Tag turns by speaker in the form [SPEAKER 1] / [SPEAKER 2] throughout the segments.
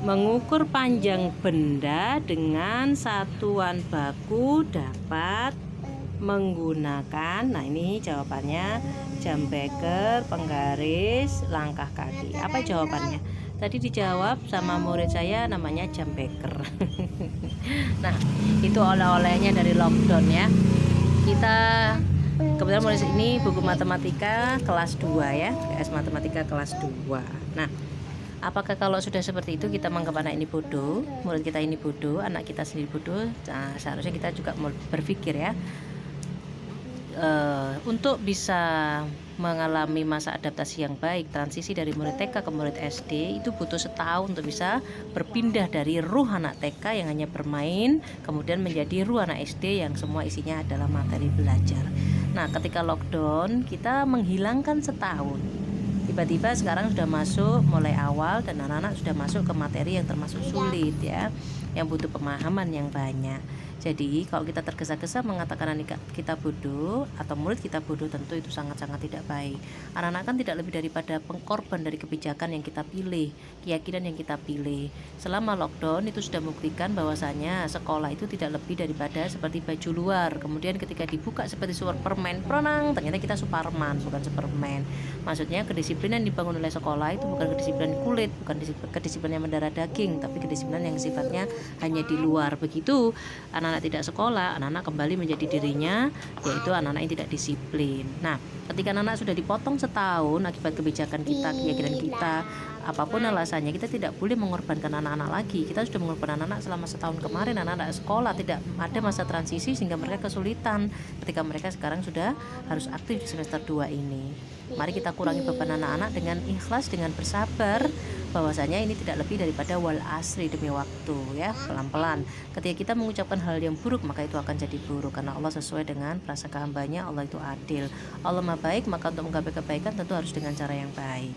[SPEAKER 1] Mengukur panjang benda dengan satuan baku dapat menggunakan, nah ini jawabannya, jam beker, penggaris, langkah kaki. Apa jawabannya? Tadi dijawab sama murid saya namanya jam beker. Nah, itu oleh-olehnya dari lockdown ya. Kita kebetulan murid ini buku matematika kelas 2 ya, PS matematika kelas 2. Nah, apakah kalau sudah seperti itu kita menganggap anak ini bodoh, murid kita ini bodoh, anak kita sendiri bodoh? Nah, seharusnya kita juga berpikir ya, untuk bisa mengalami masa adaptasi yang baik, transisi dari murid TK ke murid SD itu butuh setahun untuk bisa berpindah dari ruh anak TK yang hanya bermain kemudian menjadi ruh anak SD yang semua isinya adalah materi belajar. Nah, ketika lockdown kita menghilangkan setahun, tiba-tiba sekarang sudah masuk mulai awal dan anak-anak sudah masuk ke materi yang termasuk sulit ya, yang butuh pemahaman yang banyak. Jadi kalau kita tergesa-gesa mengatakan anak kita bodoh atau murid kita bodoh, tentu itu sangat-sangat tidak baik. Anak-anak kan tidak lebih daripada pengkorban dari kebijakan yang kita pilih, keyakinan yang kita pilih. Selama lockdown itu sudah membuktikan bahwasanya sekolah itu tidak lebih daripada seperti baju luar. Kemudian ketika dibuka seperti Superman, prenang, ternyata kita Superman bukan Superman. Maksudnya kedisiplinan yang dibangun oleh sekolah itu bukan kedisiplinan kulit, bukan kedisiplinan yang mendarah daging, tapi kedisiplinan yang sifatnya hanya di luar. Begitu anak-anak tidak sekolah, anak-anak kembali menjadi dirinya, yaitu anak-anak yang tidak disiplin. Nah, ketika anak-anak sudah dipotong setahun akibat kebijakan kita, keyakinan kita, apapun alasannya, kita tidak boleh mengorbankan anak-anak lagi. Kita sudah mengorbankan anak-anak selama setahun kemarin, anak-anak sekolah tidak ada masa transisi sehingga mereka kesulitan ketika mereka sekarang sudah harus aktif di semester 2 ini. Mari kita kurangi beban anak-anak dengan ikhlas, dengan bersabar, bahwasanya ini tidak lebih daripada wal asri, demi waktu ya, pelan-pelan. Ketika kita mengucapkan hal yang buruk, maka itu akan jadi buruk, karena Allah sesuai dengan prasangka hambanya, Allah itu adil. Allah maha baik, maka untuk menggapai kebaikan tentu harus dengan cara yang baik.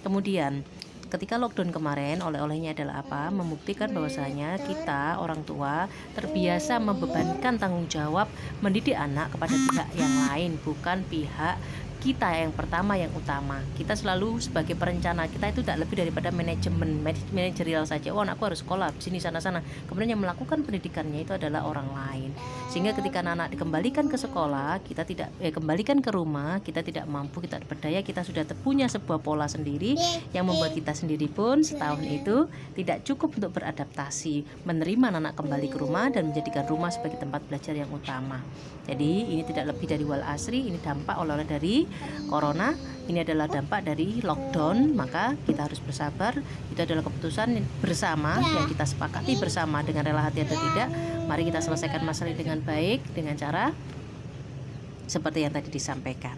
[SPEAKER 1] Kemudian ketika lockdown kemarin, oleh-olehnya adalah apa? Membuktikan bahwasanya kita orang tua terbiasa membebankan tanggung jawab mendidik anak kepada pihak yang lain, bukan pihak kita yang pertama, yang utama. Kita selalu sebagai perencana, kita itu tidak lebih daripada manajerial saja. Oh, anakku harus sekolah sini sana. Kemudian yang melakukan pendidikannya itu adalah orang lain. Sehingga ketika anak dikembalikan ke sekolah, kita tidak kembalikan ke rumah, kita tidak mampu, kita berdaya, kita sudah punya sebuah pola sendiri yang membuat kita sendiri pun setahun itu tidak cukup untuk beradaptasi, menerima anak kembali ke rumah dan menjadikan rumah sebagai tempat belajar yang utama. Jadi ini tidak lebih dari wal asri, ini dampak oleh-oleh dari corona, ini adalah dampak dari lockdown. Maka kita harus bersabar, itu adalah keputusan bersama yang kita sepakati bersama dengan rela hati atau tidak. Mari kita selesaikan masalah ini dengan baik, dengan cara seperti yang tadi disampaikan.